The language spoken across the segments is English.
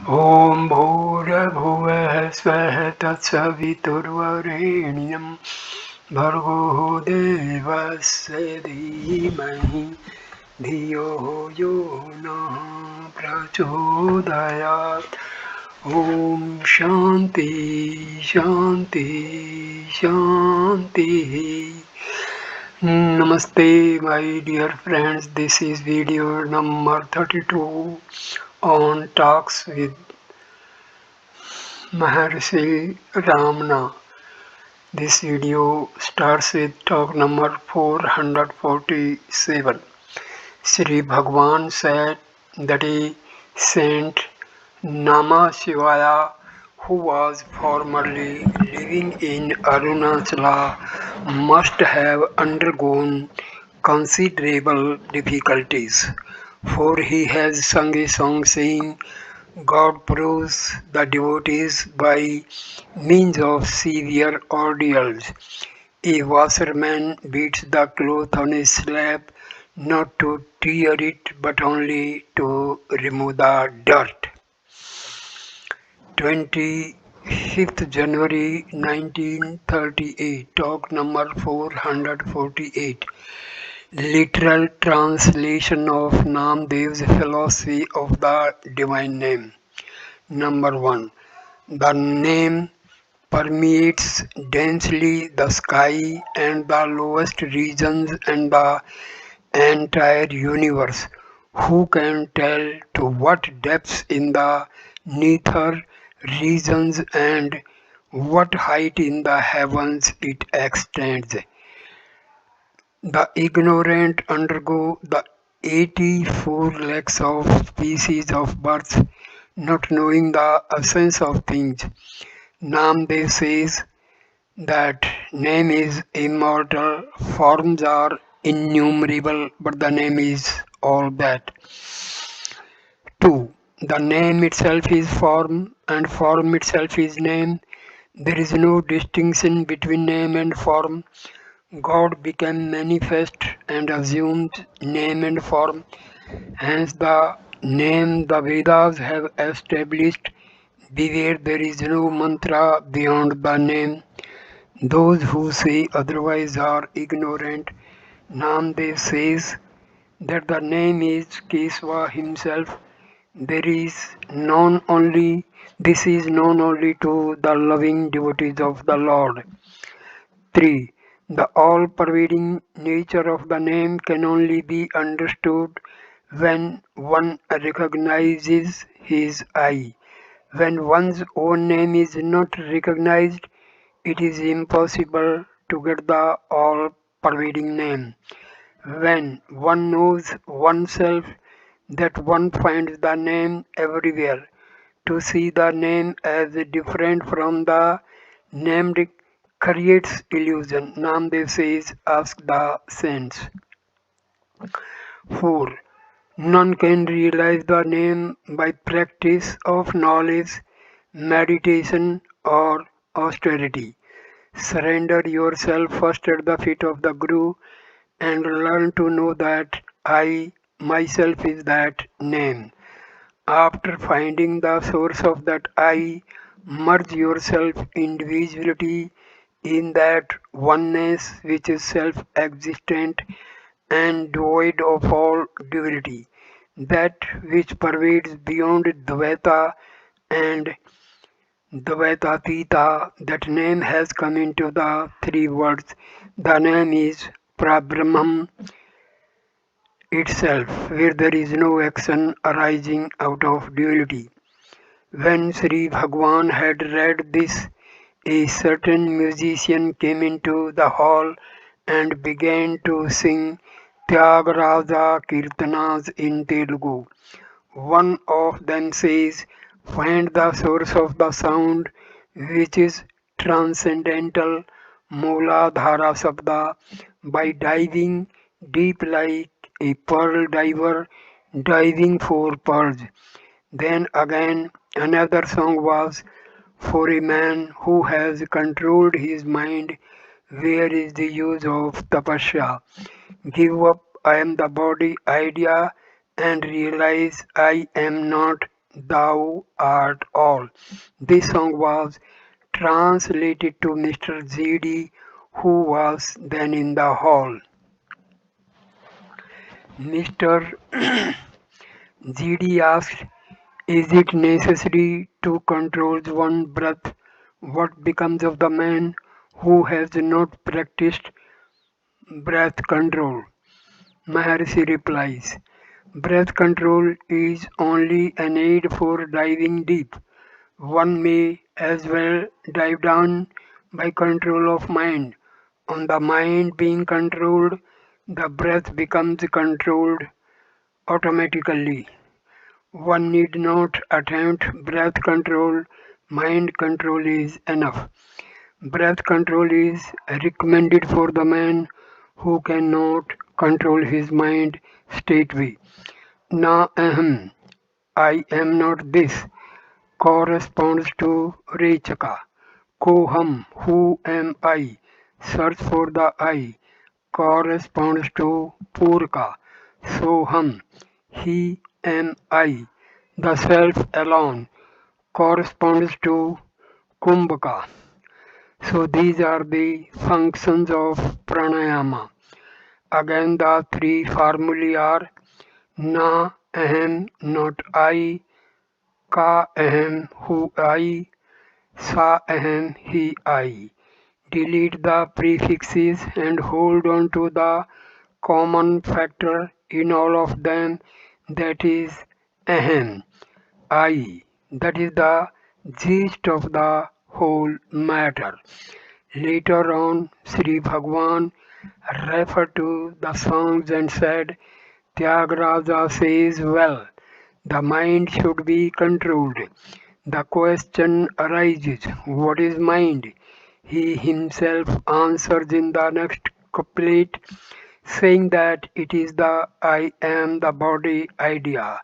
ॐ भूर्भुवः स्वः तत्सवितुर्वरेण्यं भर्गो देवस्य धीमहि धियो यो नः प्रचोदयात्। ॐ शान्ति शान्ति शान्तिः। Namaste, my dear friends. This is video number 32 on Talks with Maharshi Ramana. This video starts with talk number 447. Sri Bhagwan said that a Saint Nama Shivaya, who was formerly living in Arunachala, must have undergone considerable difficulties, for he has sung a song saying, God proves the devotees by means of severe ordeals. A washerman beats the cloth on a slab not to tear it but only to remove the dirt. 25th January 1938, talk number 448. Literal translation of Namdev's philosophy of the divine name. Number 1. The name permeates densely the sky and the lowest regions and the entire universe. Who can tell to what depths in the nether regions and what height in the heavens it extends? The ignorant undergo the 84 lakhs of species of birth, not knowing the essence of things. Namdev says that name is immortal, forms are innumerable, but the name is all that. 2. The name itself is form, and form itself is name. There is no distinction between name and form. God became manifest and assumed name and form. Hence the name the Vedas have established. Beware, there is no mantra beyond the name. Those who say otherwise are ignorant. Namdev says that the name is Kesava himself. This is known only to the loving devotees of the Lord. 3. The all-pervading nature of the name can only be understood when one recognizes his I. When one's own name is not recognized, it is impossible to get the all-pervading name. When one knows oneself, that one finds the name everywhere. To see the name as different from the named creates illusion. Namdev says, ask the saints. 4. None can realize the name by practice of knowledge, meditation, or austerity. Surrender yourself first at the feet of the Guru and learn to know that I myself is that name. After finding the source of that I, merge yourself individuality in that oneness which is self-existent and devoid of all duality, that which pervades beyond Dvaita and Dvaitatita. That name has come into the three words. The name is Prabrahman itself, where there is no action arising out of duality. When Sri Bhagwan had read this, a certain musician came into the hall and began to sing Tyagaraja Kirtanas in Telugu. One of them says, find the source of the sound which is transcendental, Mooladhara Sabda, by diving deep like a pearl diver diving for pearls. Then again another song was for a man who has controlled his mind. Where is the use of tapasya? Give up I am the body idea and realize I am not Thou art all. This song was translated to Mr. ZD, who was then in the hall. Mr. ZD asked, is it necessary to control one breath? What becomes of the man who has not practiced breath control? Maharshi replies, breath control is only an aid for diving deep. One may as well dive down by control of mind. On the mind being controlled, the breath becomes controlled automatically. One need not attempt breath control, mind control is enough. Breath control is recommended for the man who cannot control his mind straightway. Na ahem, I am not this, corresponds to Rechaka. Koham, who am I? Search for the I, corresponds to Purka. Soham, he am I. The self alone corresponds to Kumbhaka. So these are the functions of pranayama. Again the three formulae are na ahem not I, ka ahem who I, sa ahem he I. Delete the prefixes and hold on to the common factor in all of them, that is ahem, I. That is the gist of the whole matter. Later on, Sri Bhagwan referred to the songs and said, Tyagaraja says, well, the mind should be controlled. The question arises, what is mind? He himself answers in the next couplet, saying that it is the I am the body idea.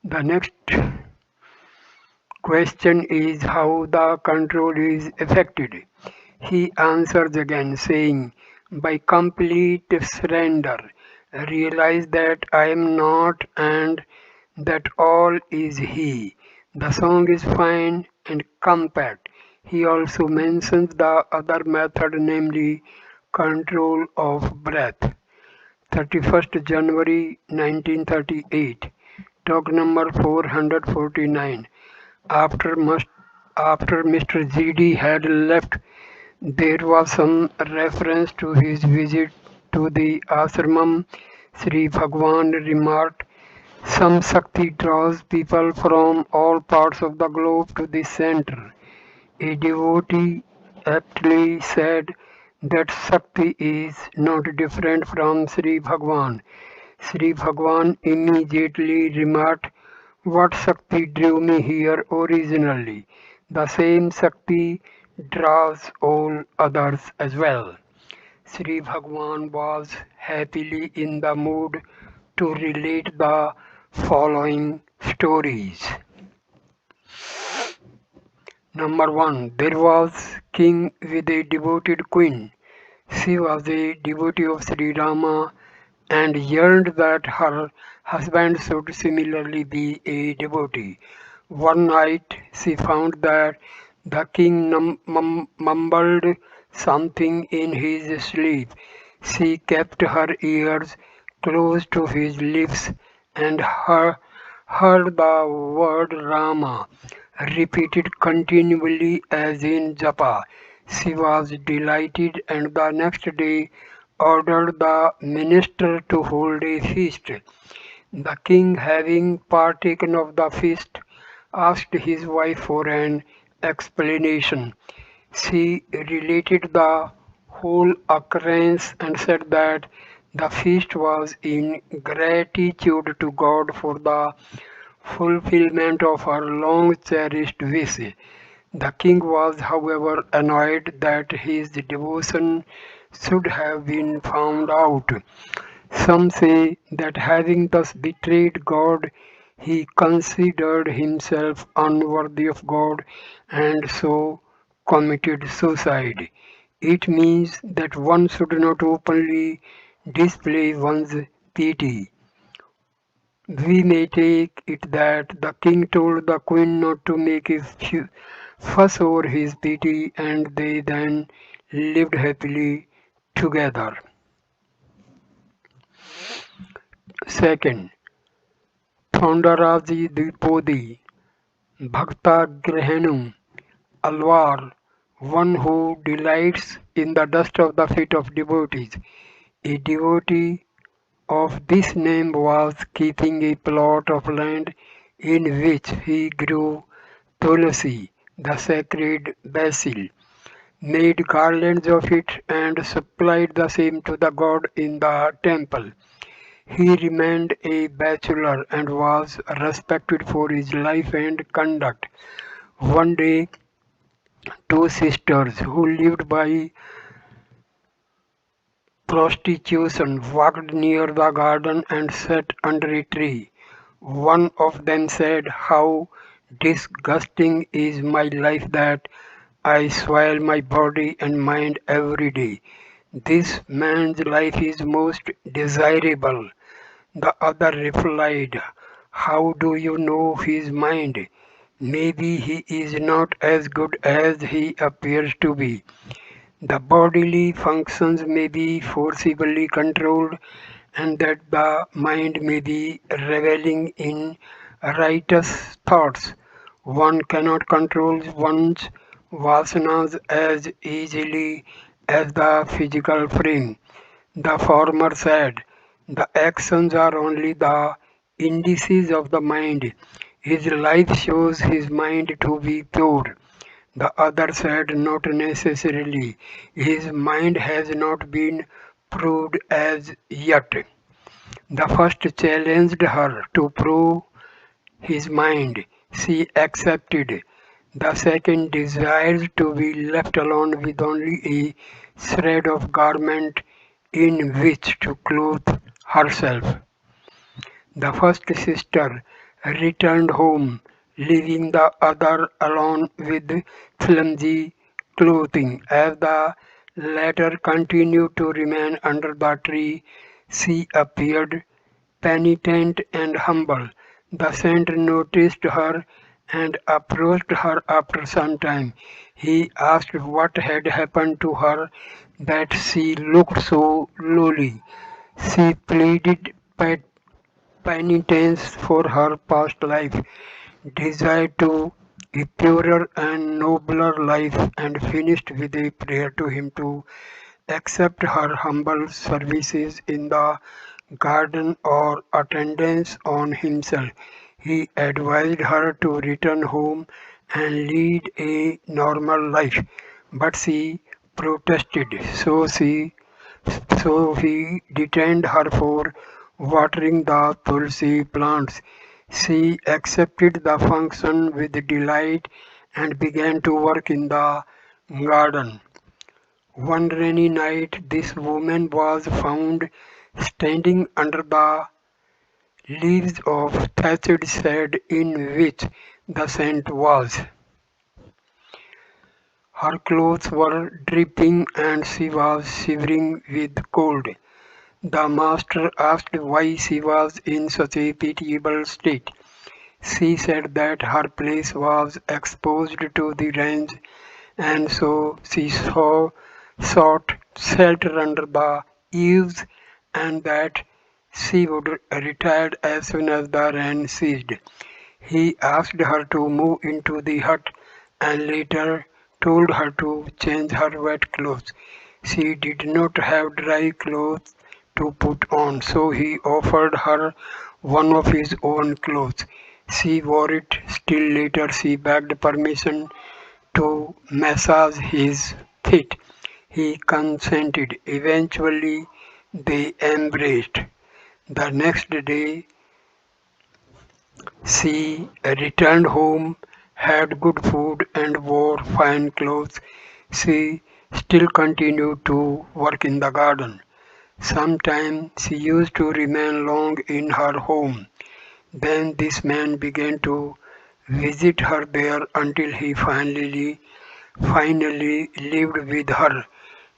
The next question is how the control is effected. He answers again, saying, by complete surrender, realize that I am not and that all is He. The song is fine and compact. He also mentions the other method, namely control of breath. 31st January 1938, talk number 449. After Mr. GD had left, there was some reference to his visit to the ashramam. Sri Bhagwan remarked, some Shakti draws people from all parts of the globe to the center. A devotee aptly said that Shakti is not different from Sri Bhagwan. Sri Bhagwan immediately remarked, what Shakti drew me here originally? The same Shakti draws all others as well. Sri Bhagwan was happily in the mood to relate the following stories. Number 1. There was king with a devoted queen. She was a devotee of Sri Rama and yearned that her husband should similarly be a devotee. One night she found that the king mumbled something in his sleep. She kept her ears close to his lips and heard the word Rama repeated continually as in Japa. She was delighted and the next day ordered the minister to hold a feast. The king, having partaken of the feast, asked his wife for an explanation. She related the whole occurrence and said that the feast was in gratitude to God for the fulfillment of her long cherished wish. The king was, however, annoyed that his devotion should have been found out. Some say that having thus betrayed God, he considered himself unworthy of God and so committed suicide. It means that one should not openly display one's pity. We may take it that the king told the queen not to make a fuss over his pity, and they then lived happily together. Second, Thondaraji Dipodi, Bhakta Grahanum, Alvar, one who delights in the dust of the feet of devotees. A devotee of this name was keeping a plot of land in which he grew tulsi, the sacred basil, made garlands of it, and supplied the same to the god in the temple. He remained a bachelor and was respected for his life and conduct. One day, two sisters who lived by prostitution walked near the garden and sat under a tree. One of them said, "How disgusting is my life that I soil my body and mind every day. This man's life is most desirable." The other replied, "How do you know his mind? Maybe he is not as good as he appears to be. The bodily functions may be forcibly controlled, and that the mind may be reveling in righteous thoughts. One cannot control one's vasanas as easily as the physical frame." The former said, "The actions are only the indices of the mind. His life shows his mind to be pure." The other said, "Not necessarily. His mind has not been proved as yet." The first challenged her to prove his mind. She accepted. The second desired to be left alone with only a shred of garment in which to clothe herself. The first sister returned home, leaving the other alone with flimsy clothing. As the latter continued to remain under the tree, she appeared penitent and humble. The saint noticed her and approached her after some time. He asked what had happened to her that she looked so lowly. She pleaded penitence for her past life, desired to a purer and nobler life, and finished with a prayer to him to accept her humble services in the garden or attendance on himself. He advised her to return home and lead a normal life, but she protested, so he detained her for watering the tulsi plants. She accepted the function with delight and began to work in the garden. One rainy night, this woman was found standing under the leaves of thatched shed in which the saint was. Her clothes were dripping and she was shivering with cold. The master asked why she was in such a pitiable state. She said that her place was exposed to the rains, and so she sought shelter under the eaves, and that she would retire as soon as the rain ceased. He asked her to move into the hut and later told her to change her wet clothes. She did not have dry clothes to put on, so he offered her one of his own clothes. She wore it. Still later, she begged permission to massage his feet. He consented. Eventually, they embraced. The next day, she returned home, had good food, and wore fine clothes. She still continued to work in the garden. Sometimes she used to remain long in her home. Then this man began to visit her there until he finally lived with her.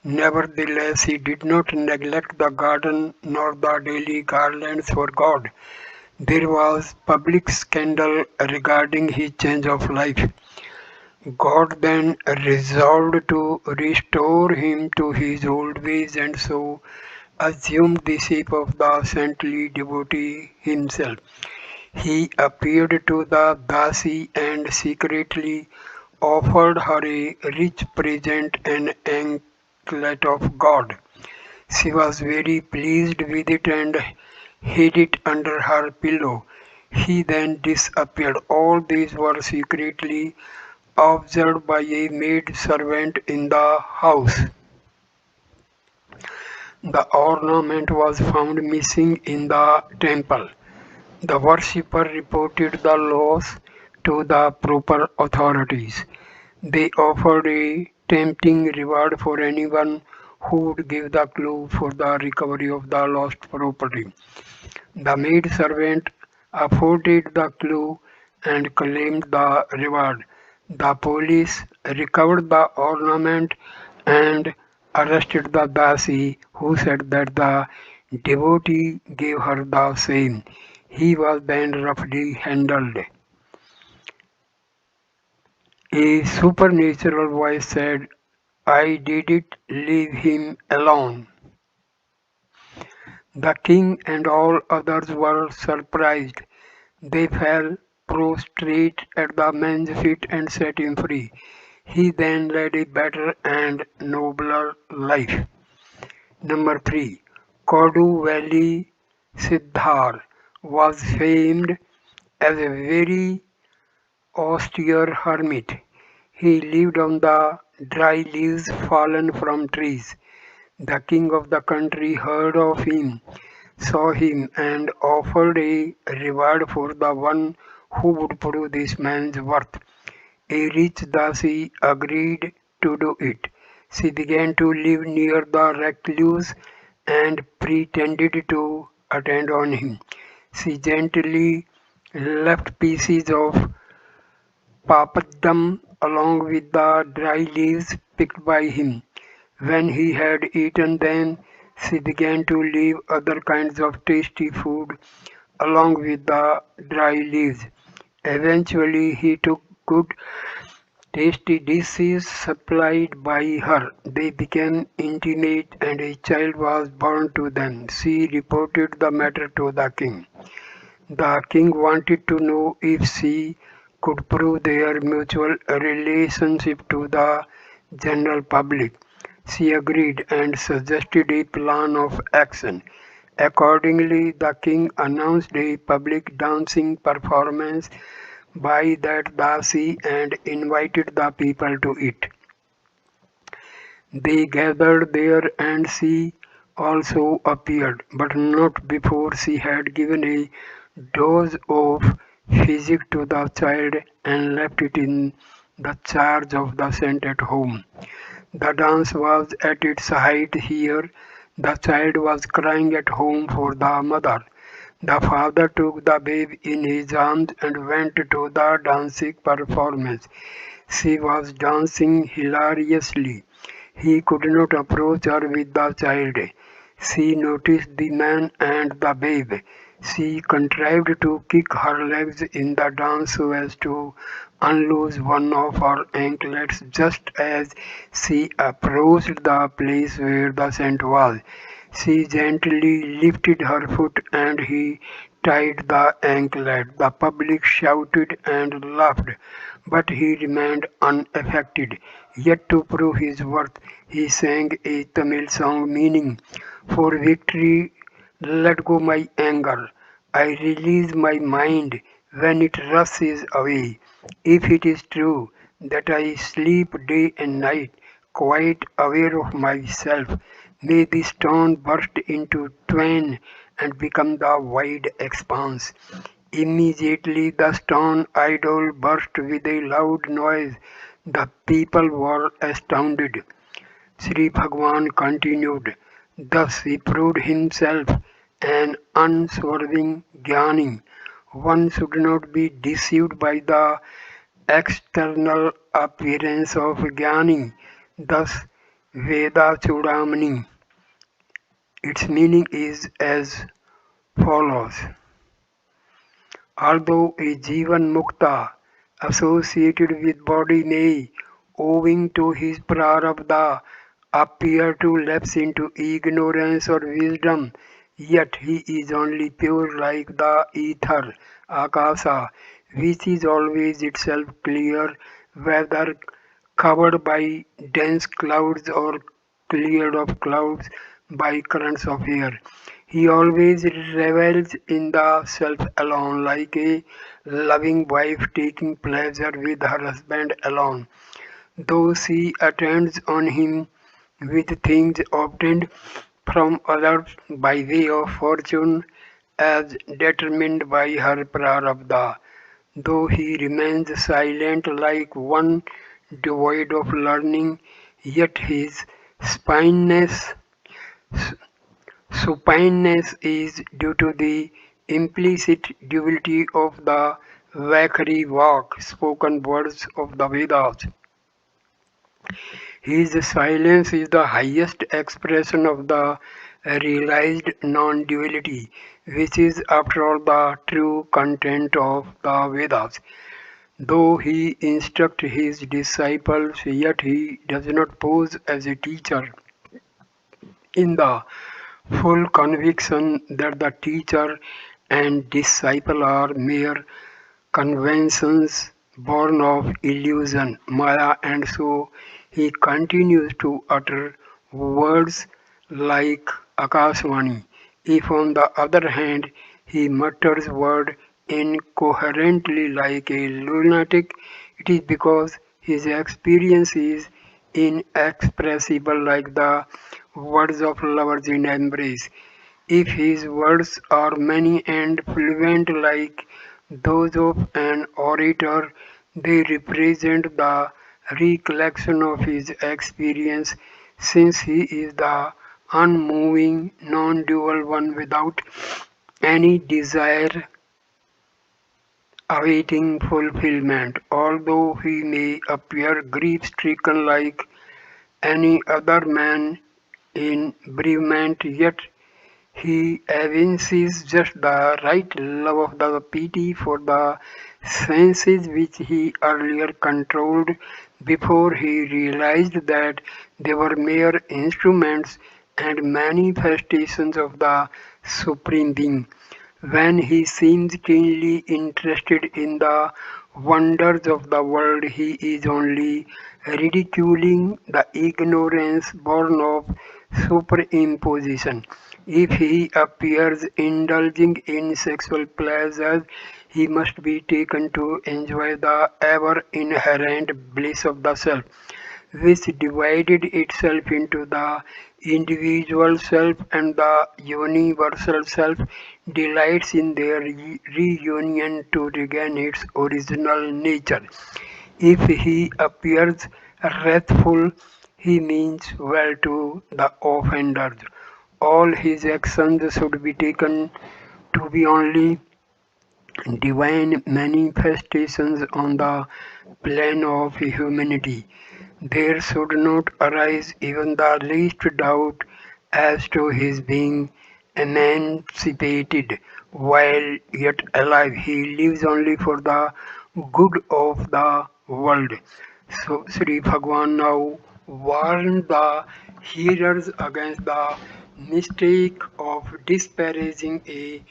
Nevertheless, he did not neglect the garden nor the daily garlands for God. There was public scandal regarding his change of life. God then resolved to restore him to his old ways and so assumed the shape of the saintly devotee himself. He appeared to the Dasi and secretly offered her a rich present, an anklet of gold. She was very pleased with it and hid it under her pillow. He then disappeared. All these were secretly observed by a maid servant in the house. The ornament was found missing in the temple. The worshipper reported the loss to the proper authorities. They offered a tempting reward for anyone who would give the clue for the recovery of the lost property. The maid servant afforded the clue and claimed the reward. The police recovered the ornament and arrested the Dasi, who said that the devotee gave her the same. He was then roughly handled. A supernatural voice said, I did it, leave him alone. The king and all others were surprised. They fell prostrate at the man's feet and set him free. He then led a better and nobler life. Number 3. Kodu Valley Siddhar was famed as a very austere hermit. He lived on the dry leaves fallen from trees. The king of the country heard of him, saw him, and offered a reward for the one who would prove this man's worth. A rich Dasi agreed to do it. She began to live near the recluse and pretended to attend on him. She gently left pieces of papadum along with the dry leaves picked by him. When he had eaten them, she began to leave other kinds of tasty food along with the dry leaves. Eventually, he took good tasty dishes supplied by her. They became intimate and a child was born to them. She reported the matter to the king. The king wanted to know if she could prove their mutual relationship to the general public. She agreed and suggested a plan of action. Accordingly, the king announced a public dancing performance by that Dasi and invited the people to it. They gathered there and she also appeared, but not before she had given a dose of physic to the child and left it in the charge of the saint at home. The dance was at its height here. The child was crying at home for the mother. The father took the babe in his arms and went to the dancing performance. She was dancing hilariously. He could not approach her with the child. She noticed the man and the babe. She contrived to kick her legs in the dance so as to unloose one of her anklets just as she approached the place where the saint was. She gently lifted her foot and he tied the anklet. The public shouted and laughed, but he remained unaffected. Yet to prove his worth, he sang a Tamil song meaning, for victory, let go my anger. I release my mind when it rushes away. If it is true that I sleep day and night, quite aware of myself, may the stone burst into twain and become the wide expanse. Immediately the stone idol burst with a loud noise. The people were astounded. Sri Bhagwan continued, thus he proved himself an unswerving Jnani. One should not be deceived by the external appearance of Jnani. Thus Veda Chudamani. Its meaning is as follows. Although a Jivan Mukta associated with body may, owing to his prarabdha, appear to lapse into ignorance or wisdom, yet he is only pure like the ether, akasa, which is always itself clear, whether covered by dense clouds or cleared of clouds by currents of air. He always revels in the self alone, like a loving wife taking pleasure with her husband alone. Though she attends on him with things obtained from others by way of fortune as determined by her prarabdha, though he remains silent like one devoid of learning, yet his spineless supineness is due to the implicit duality of the Vakari Vak, spoken words of the Vedas. His silence is the highest expression of the realized non-duality, which is after all the true content of the Vedas. Though he instructs his disciples, yet he does not pose as a teacher in the full conviction that the teacher and disciple are mere conventions born of illusion, Maya, and so he continues to utter words like Akasvani. If, on the other hand, he mutters words incoherently like a lunatic, it is because his experience is inexpressible like the words of lovers in embrace. If his words are many and fluent like those of an orator, they represent the recollection of his experience, since he is the unmoving, non-dual one without any desire awaiting fulfillment. Although he may appear grief-stricken like any other man in bereavement, yet he evinces just the right love of the pity for the senses which he earlier controlled before he realized that they were mere instruments and manifestations of the Supreme Being. When he seems keenly interested in the wonders of the world, he is only ridiculing the ignorance born of superimposition. If he appears indulging in sexual pleasures, he must be taken to enjoy the ever inherent bliss of the self, which divided itself into the individual self and the universal self, delights in their reunion to regain its original nature. If he appears wrathful, he means well to the offenders. All his actions should be taken to be only divine manifestations on the plane of humanity. There should not arise even the least doubt as to his being emancipated while yet alive. He lives only for the good of the world. So Sri Bhagwan now warned the hearers against the mistake of disparaging a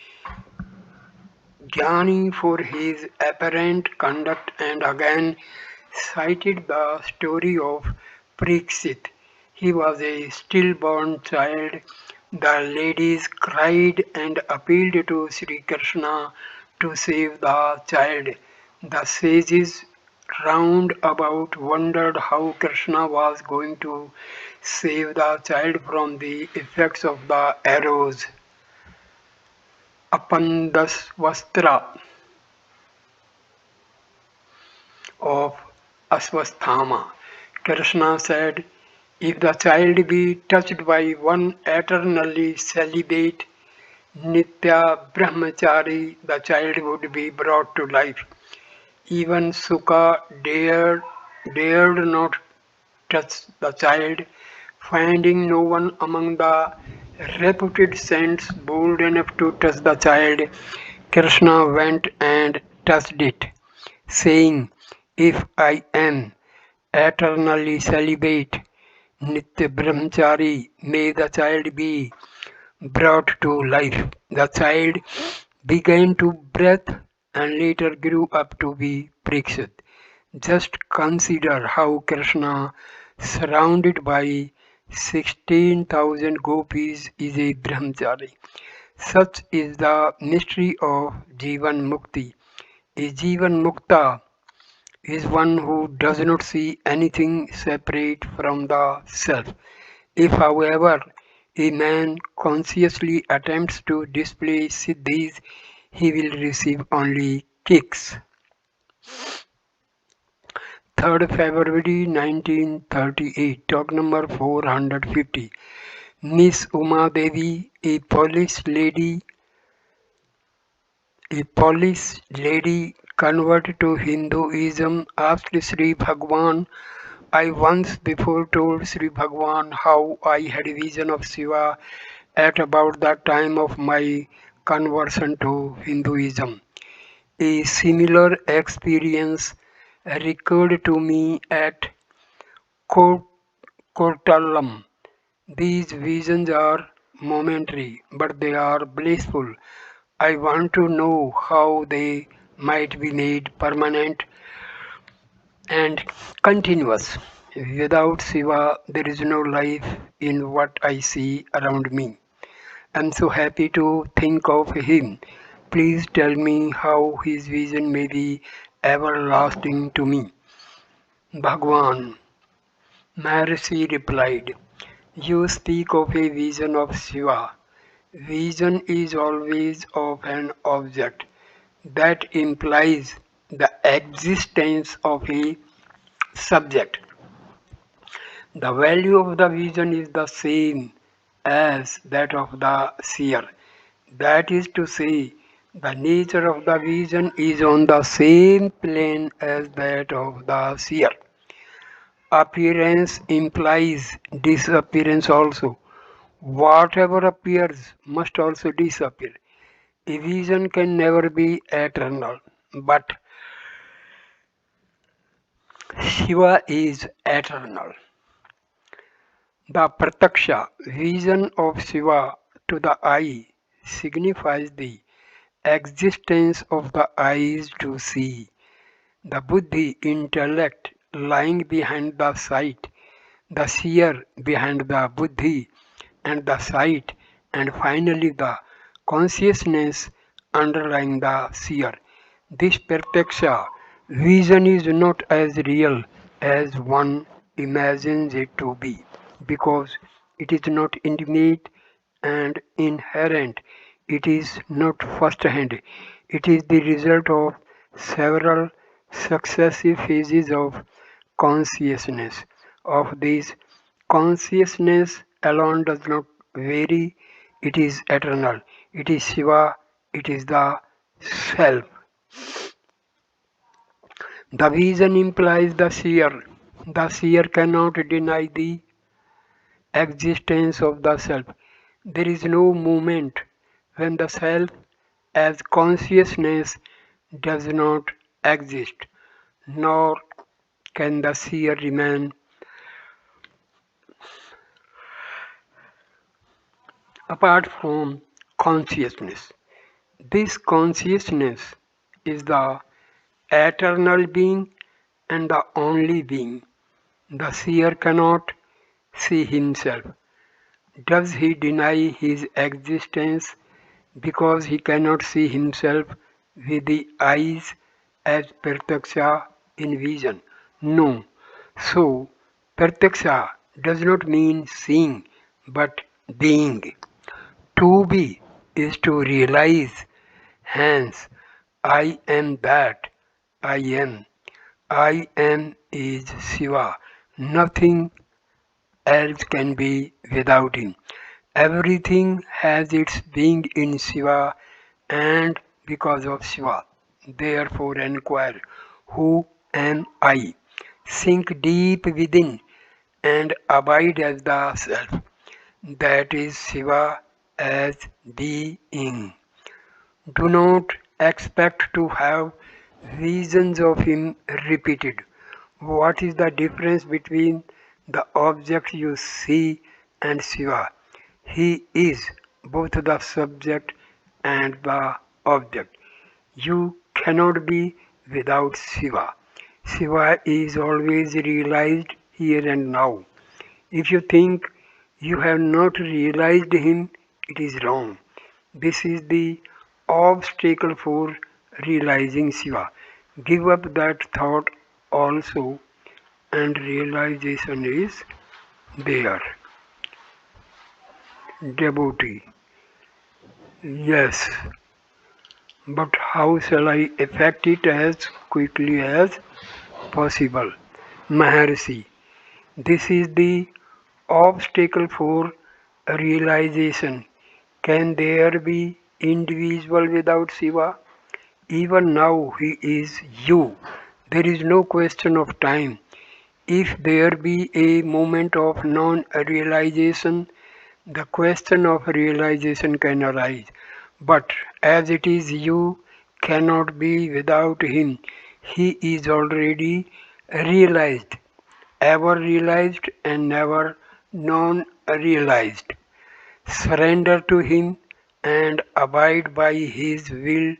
Jnani for his apparent conduct and again cited the story of Parikshit. He was a stillborn child. The ladies cried and appealed to Sri Krishna to save the child. The sages round about wondered how Krishna was going to save the child from the effects of the arrows. Apandasvastra of Aswasthama. Krishna said, if the child be touched by one eternally celibate Nitya Brahmachari, the child would be brought to life. Even Sukha dared not touch the child, Finding no one among the reputed saints bold enough to touch the child, Krishna went and touched it, saying, "If I am eternally celibate, Nitya Brahmachari, may the child be brought to life." The child began to breathe and later grew up to be Parikshit. Just consider how Krishna, surrounded by 16,000 gopis, is a brahmachari. Such is the mystery of Jivan Mukti. A Jivan Mukta is one who does not see anything separate from the self. If, however, a man consciously attempts to display siddhis, he will receive only kicks. 3rd February 1938, talk number 450. Miss Uma Devi, a Polish lady converted to Hinduism, asked Sri Bhagwan, "I once before told Sri Bhagwan how I had a vision of Shiva at about the time of my conversion to Hinduism. A similar experience recurred to me at Kot- Kottalam. These visions are momentary, but they are blissful. I want to know how they might be made permanent and continuous. Without Shiva, there is no life in what I see around me. I'm so happy to think of him. Please tell me how his vision may be everlasting to me." Bhagwan Maharshi replied, "You speak of a vision of Shiva. Vision is always of an object. That implies the existence of a subject. The value of the vision is the same as that of the seer. That is to say, the nature of the vision is on the same plane as that of the seer. Appearance implies disappearance also. Whatever appears must also disappear. A vision can never be eternal, but Shiva is eternal. The Prataksha vision of Shiva to the eye signifies the existence of the eyes to see, the buddhi intellect lying behind the sight, the seer behind the buddhi and the sight, and finally the consciousness underlying the seer. This Prataksha vision is not as real as one imagines it to be, because it is not intimate and inherent. It is not first hand. It is the result of several successive phases of consciousness. Of these, consciousness alone does not vary, it is eternal. It is Shiva, it is the self. The vision implies the seer. The seer cannot deny the existence of the self. There is no moment when the self as consciousness does not exist, nor can the seer remain apart from consciousness. This consciousness is the eternal being and the only being. The seer cannot see himself. Does he deny his existence because he cannot see himself with the eyes as Pratyaksha in vision? No. So, Pratyaksha does not mean seeing but being. To be is to realize. Hence, I am that I am. I am is Shiva. Nothing else can be without him. Everything has its being in Shiva and because of Shiva. Therefore, inquire, who am I? Sink deep within and abide as the self. That is Shiva as being. Do not expect to have visions of him repeated. What is the difference between the object you see and Shiva? He is both the subject and the object. You cannot be without Shiva. Shiva is always realized here and now. If you think you have not realized him, it is wrong. This is the obstacle for realizing Shiva. Give up that thought also, and realization is there. Devotee. Yes, but how shall I effect it as quickly as possible? Maharshi. This is the obstacle for realization. Can there be individual without Shiva? Even now he is you. There is no question of time. If there be a moment of non-realization, the question of realization can arise. But as it is, you cannot be without him. He is already realized, ever realized, and never non-realized. Surrender to him and abide by his will,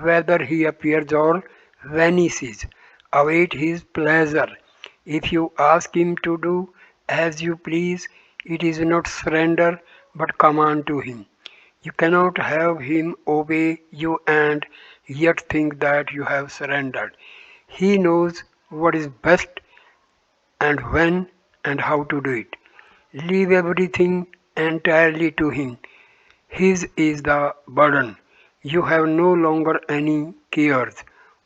whether he appears or vanishes. Await his pleasure. If you ask him to do as you please, it is not surrender but command to him. You cannot have him obey you and yet think that you have surrendered. He knows what is best and when and how to do it. Leave everything entirely to him. His is the burden. You have no longer any cares.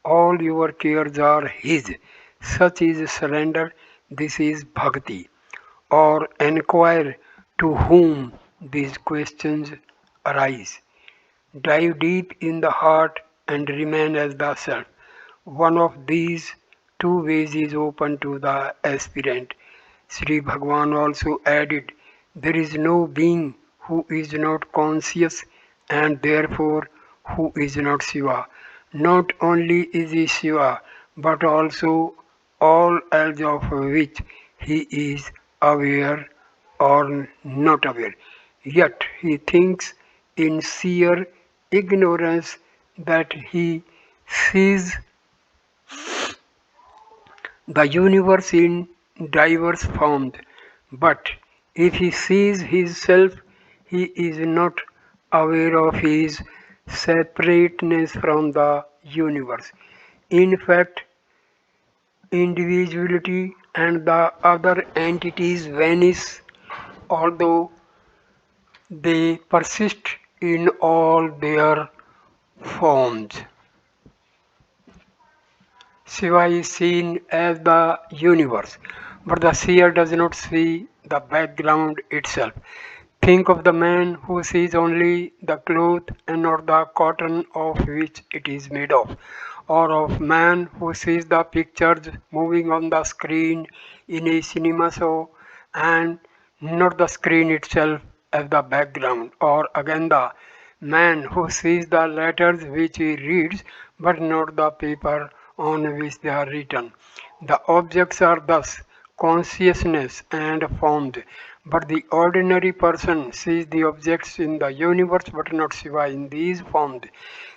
All your cares are his. Such is surrender. This is bhakti. Or inquire to whom these questions arise. Dive deep in the heart and remain as the self. One of these two ways is open to the aspirant. Sri Bhagwan also added, there is no being who is not conscious and therefore who is not Shiva. Not only is he Shiva, but also all else of which he is aware or not aware. Yet he thinks in sheer ignorance that he sees the universe in diverse forms, but if he sees himself, he is not aware of his separateness from the universe. In fact, individuality and the other entities vanish, although they persist in all their forms. Shiva is seen as the universe, but the seer does not see the background itself. Think of the man who sees only the cloth and not the cotton of which it is made of, or of man who sees the pictures moving on the screen in a cinema show and not the screen itself as the background, or again the man who sees the letters which he reads but not the paper on which they are written. The objects are thus consciousness and formed, but the ordinary person sees the objects in the universe but not Shiva in these forms.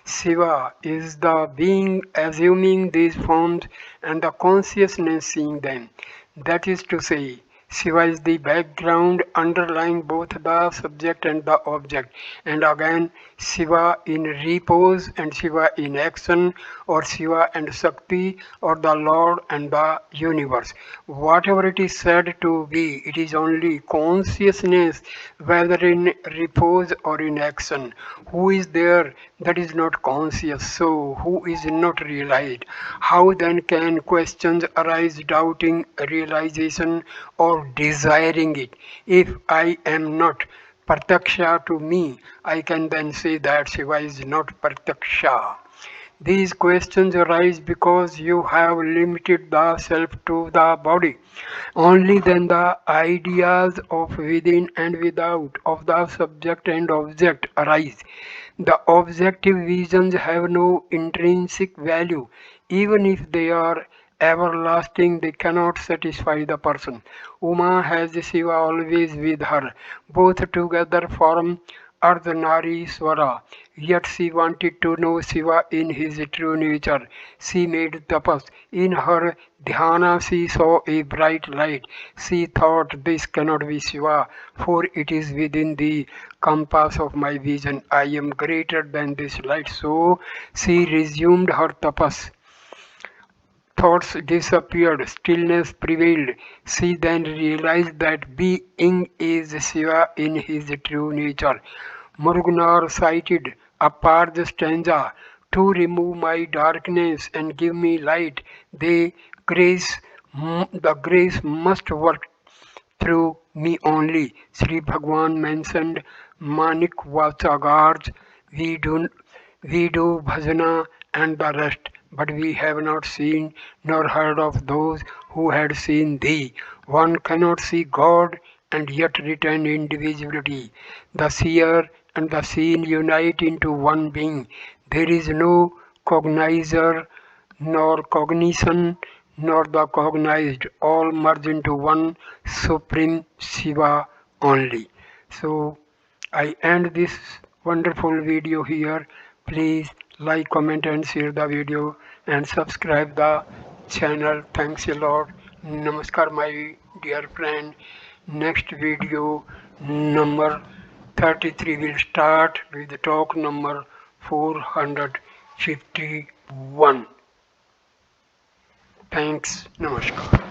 Shiva is the being assuming these forms and the consciousness seeing them. That is to say, Shiva is the background underlying both the subject and the object, and again Shiva in repose and Shiva in action, or Shiva and Shakti, or the Lord and the universe. Whatever it is said to be, it is only consciousness, whether in repose or in action. Who is there that is not conscious? So, who is not realized? How then can questions arise doubting realization or desiring it? If I am not Pratyaksha to me, I can then say that Shiva is not Pratyaksha. These questions arise because you have limited the self to the body. Only then the ideas of within and without, of the subject and object arise. The objective visions have no intrinsic value. Even if they are everlasting, they cannot satisfy the person. Uma has Shiva always with her. Both together form Ardhanarishwara. Yet she wanted to know Shiva in his true nature. She made tapas. In her dhyana she saw a bright light. She thought, this cannot be Shiva, for it is within the compass of my vision. I am greater than this light. So she resumed her tapas. Thoughts disappeared, stillness prevailed. She then realized that being is Shiva in his true nature. Muruganar cited a Parth stanza: to remove my darkness and give me light, the grace must work through me only. Sri Bhagwan mentioned Manik Vachagars, we do, we do bhajana and the rest, but we have not seen nor heard of those who had seen thee. One cannot see God and yet retain individuality. The seer and the seen unite into one being. There is no cognizer nor cognition, nor the cognized, all merge into one supreme Shiva only. So I end this wonderful video here. Please like, comment and share the video and subscribe the channel. Thanks a lot. Namaskar my dear friend. Next video number 33 will start with talk number 451. Thanks. Namaskar.